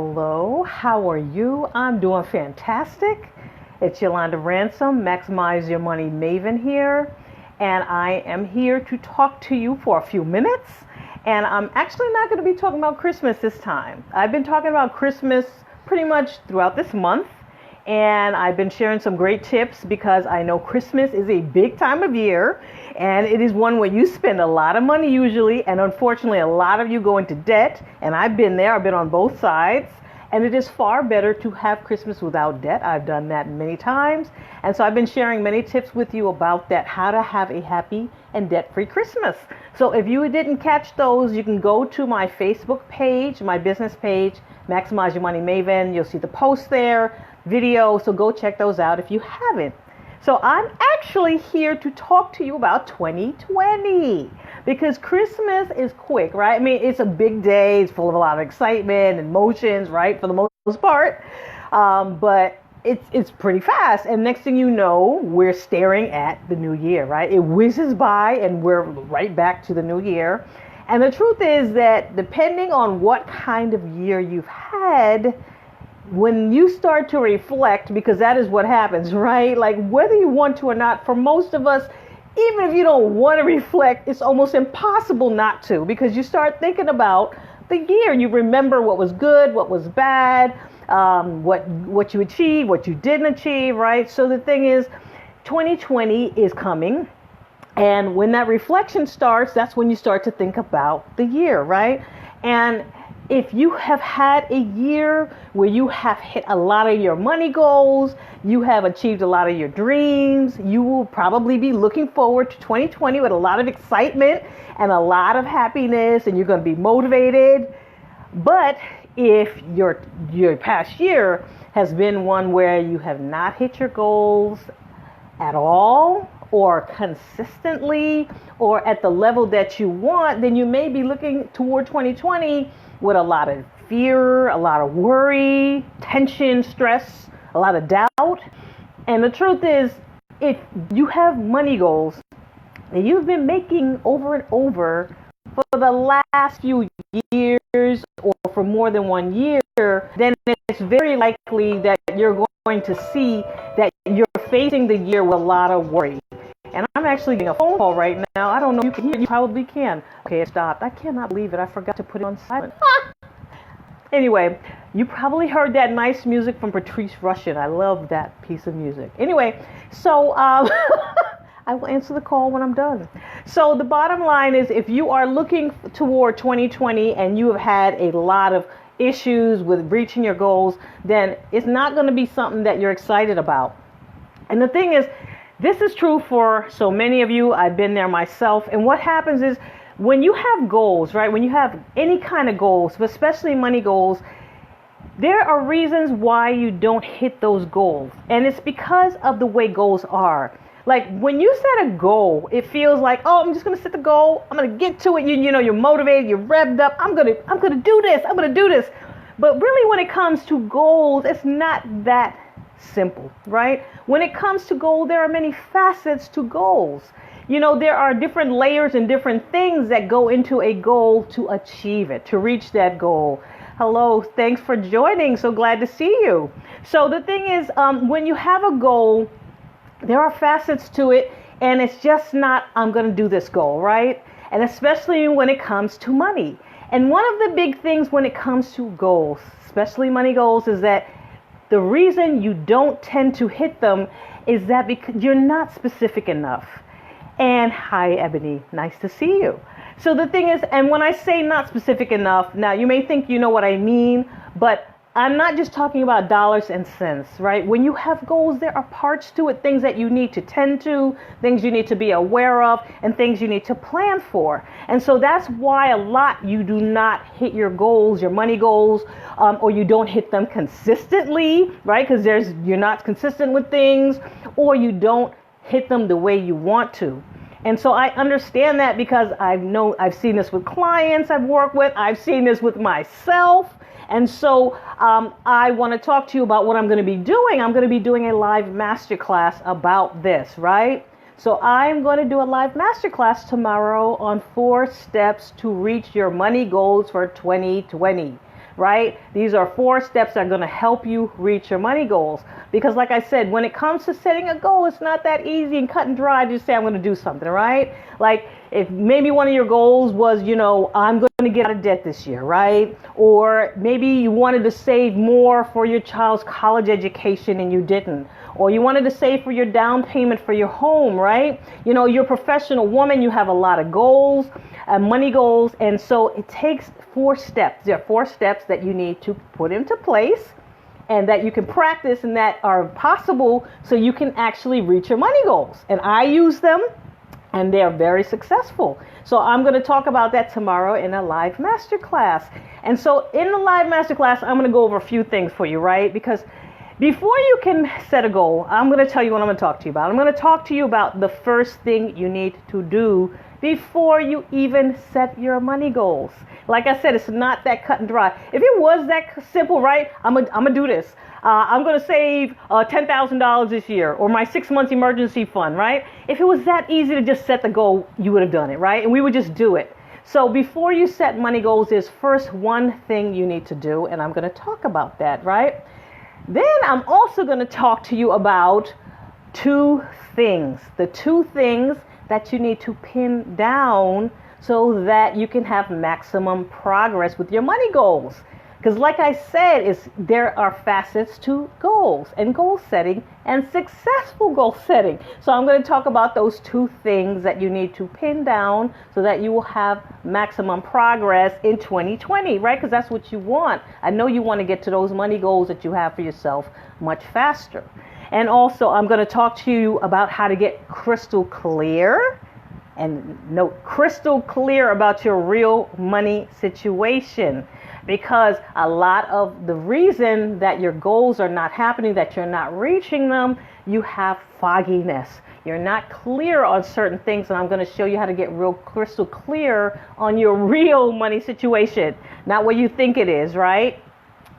Hello, how are you? I'm doing fantastic. It's Yolanda Ransom, Maximize Your Money Maven here, and I am here to talk to you for a few minutes. And I'm actually not going to be talking about Christmas this time. I've been talking about Christmas pretty much throughout this month, and I've been sharing some great tips because I know Christmas is a big time of year, and it is one where you spend a lot of money usually, and unfortunately a lot of you go into debt, and I've been there, I've been on both sides, and it is far better to have Christmas without debt. I've done that many times, and so I've been sharing many tips with you about that, how to have a happy and debt-free Christmas. So if you didn't catch those, you can go to my Facebook page, my business page, Maximize Your Money Maven. You'll see the post there, video, so go check those out if you haven't. So I'm actually here to talk to you about 2020 because Christmas is quick, right? I mean, it's a big day. It's full of a lot of excitement and emotions, right? For the most part. But it's pretty fast. And next thing you know, we're staring at the new year, right? It whizzes by and we're right back to the new year. And the truth is that depending on what kind of year you've had, when you start to reflect, because that is what happens, right? Like whether you want to or not, for most of us, even if you don't want to reflect, it's almost impossible not to, because you start thinking about the year. You remember what was good, what was bad, what you achieved, what you didn't achieve, right? So the thing is, 2020 is coming. And when that reflection starts, that's when you start to think about the year, right? And if you have had a year where you have hit a lot of your money goals, you have achieved a lot of your dreams, you will probably be looking forward to 2020 with a lot of excitement and a lot of happiness, and you're going to be motivated. But if your past year has been one where you have not hit your goals at all, or consistently, or at the level that you want, then you may be looking toward 2020 with a lot of fear, a lot of worry, tension, stress, a lot of doubt. And the truth is, if you have money goals that you've been making over and over for the last few years or for more than 1 year, then it's very likely that you're going to see that you're facing the year with a lot of worry. And I'm actually getting a phone call right now. I don't know if you can hear it. You probably can. Okay, it stopped. I cannot believe it. I forgot to put it on silent. Anyway, you probably heard that nice music from Patrice Rushen. I love that piece of music. Anyway, so I will answer the call when I'm done. So the bottom line is, if you are looking toward 2020 and you have had a lot of issues with reaching your goals, then it's not going to be something that you're excited about. And the thing is, this is true for so many of you. I've been there myself. And what happens is when you have goals, right? When you have any kind of goals, but especially money goals, there are reasons why you don't hit those goals. And it's because of the way goals are. Like when you set a goal, it feels like, oh, I'm just going to set the goal. I'm going to get to it. You know, you're motivated, you're revved up. I'm going to do this. I'm going to do this. But really when it comes to goals, it's not that simple, right? When it comes to goal, there are many facets to goals. You know, there are different layers and different things that go into a goal to achieve it, to reach that goal. Hello, thanks for joining. So glad to see you. So the thing is, when you have a goal, there are facets to it, and it's just not, I'm going to do this goal, right? And especially when it comes to money. And one of the big things when it comes to goals, especially money goals, is that the reason you don't tend to hit them is that because you're not specific enough. And hi, Ebony, nice to see you. So the thing is, and when I say not specific enough, now you may think you know what I mean, but I'm not just talking about dollars and cents, right? When you have goals, there are parts to it, things that you need to tend to, things you need to be aware of, and things you need to plan for. And so that's why a lot you do not hit your goals, your money goals, or you don't hit them consistently, right? Because you're not consistent with things, or you don't hit them the way you want to. And so I understand that because I've seen this with clients I've worked with. I've seen this with myself. And so I want to talk to you about what I'm going to be doing. I'm going to be doing a live masterclass about this, right? So I'm going to do a live masterclass tomorrow on 4 steps to reach your money goals for 2020. right? These are 4 steps that are going to help you reach your money goals. Because like I said, when it comes to setting a goal, it's not that easy and cut and dry to just say, I'm going to do something, right? Like if maybe one of your goals was, I'm going to get out of debt this year, right? Or maybe you wanted to save more for your child's college education and you didn't. Or you wanted to save for your down payment for your home, right? You're a professional woman, you have a lot of goals, money goals. And so it takes 4 steps. There are 4 steps that you need to put into place and that you can practice and that are possible so you can actually reach your money goals. And I use them and they're very successful. So I'm going to talk about that tomorrow in a live masterclass. And so in the live masterclass, I'm going to go over a few things for you, right? Because before you can set a goal, I'm going to tell you what I'm going to talk to you about. I'm going to talk to you about the first thing you need to do before you even set your money goals. Like I said, it's not that cut and dry. If it was that simple, right, I'm gonna do this. I'm going to save $10,000 this year, or my 6 months emergency fund, right? If it was that easy to just set the goal, you would have done it, right? And we would just do it. So before you set money goals, there's first one thing you need to do, and I'm going to talk about that, right? Then I'm also going to talk to you about 2 things, the 2 things that you need to pin down so that you can have maximum progress with your money goals. Because like I said, there are facets to goals and goal setting and successful goal setting. So I'm going to talk about those 2 things that you need to pin down so that you will have maximum progress in 2020, right? Because that's what you want. I know you want to get to those money goals that you have for yourself much faster. And also I'm going to talk to you about how to get crystal clear. And note, crystal clear about your real money situation. Because a lot of the reason that your goals are not happening, that you're not reaching them, you have fogginess. You're not clear on certain things. And I'm going to show you how to get real crystal clear on your real money situation. Not what you think it is, right?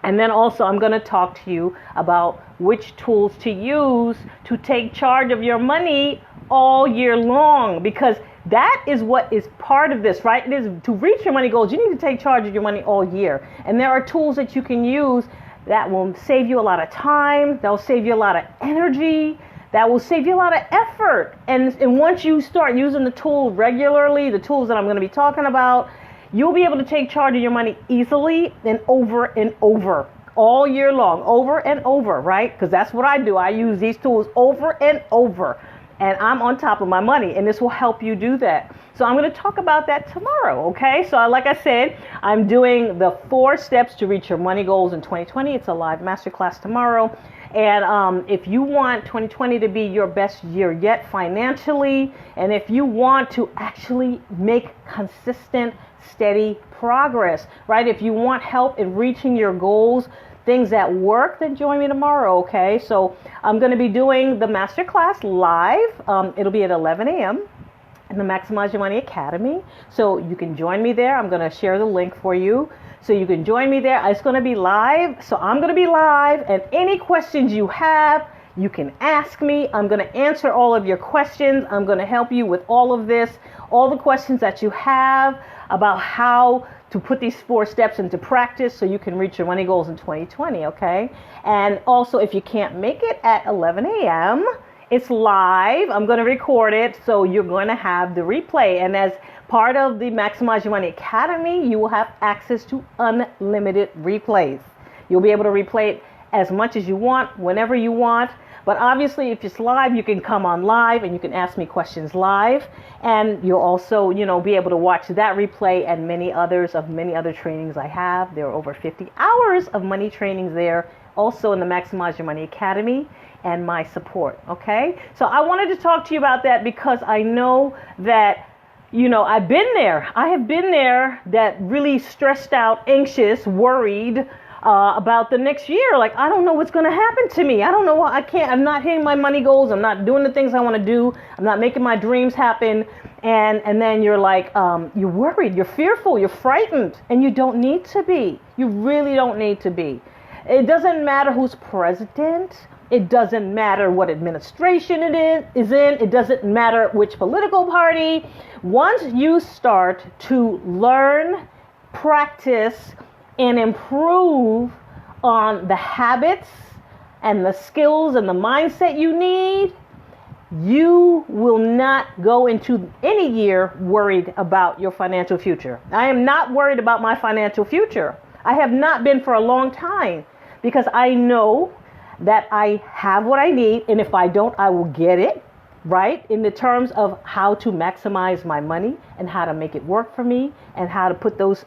And then also I'm going to talk to you about which tools to use to take charge of your money all year long, because that is what is part of this, right? It is to reach your money goals. You need to take charge of your money all year. And there are tools that you can use that will save you a lot of time. That will save you a lot of energy. That will save you a lot of effort. And once you start using the tool regularly, the tools that I'm going to be talking about, you'll be able to take charge of your money easily and over all year long, over and over, right? Because that's what I do. I use these tools over and over. And I'm on top of my money, and this will help you do that. So I'm going to talk about that tomorrow, okay? So like I said, I'm doing the 4 steps to reach your money goals in 2020. It's a live masterclass tomorrow. And if you want 2020 to be your best year yet financially, and if you want to actually make consistent, steady progress, right? If you want help in reaching your goals, things that work, then join me tomorrow, okay? So I'm going to be doing the masterclass live. It'll be at 11 a.m. in the Maximize Your Money Academy. So you can join me there. I'm going to share the link for you. So you can join me there. It's going to be live. So I'm going to be live. And any questions you have, you can ask me. I'm going to answer all of your questions. I'm going to help you with all of this, all the questions that you have about how to put these 4 steps into practice so you can reach your money goals in 2020, okay? And also, if you can't make it at 11 a.m., it's live. I'm going to record it, so you're going to have the replay. And as part of the Maximize Your Money Academy, you will have access to unlimited replays. You'll be able to replay it as much as you want, whenever you want. But obviously, if it's live, you can come on live and you can ask me questions live. And you'll also, be able to watch that replay and many other trainings I have. There are over 50 hours of money trainings there, also in the Maximize Your Money Academy, and my support, okay? So I wanted to talk to you about that because I know that, I've been there. I have been there, that really stressed out, anxious, worried, about the next year. Like, I don't know what's going to happen to me. I don't know. I'm not hitting my money goals. I'm not doing the things I want to do. I'm not making my dreams happen. And then you're like, you're worried, you're fearful, you're frightened, and you don't need to be. You really don't need to be. It doesn't matter who's president. It doesn't matter what administration it is in. It doesn't matter which political party. Once you start to learn, practice, and improve on the habits and the skills and the mindset you need, you will not go into any year worried about your financial future. I am not worried about my financial future. I have not been for a long time, because I know that I have what I need, and if I don't, I will get it, right? In the terms of how to maximize my money and how to make it work for me and how to put those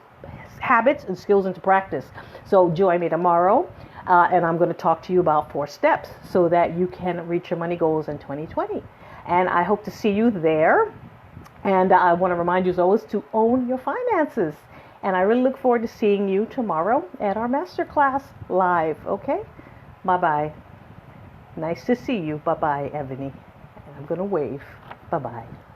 habits and skills into practice. So join me tomorrow. And I'm going to talk to you about 4 steps so that you can reach your money goals in 2020. And I hope to see you there. And I want to remind you as always to own your finances. And I really look forward to seeing you tomorrow at our Masterclass live. Okay? Bye-bye. Nice to see you. Bye-bye, Ebony. And I'm going to wave. Bye-bye.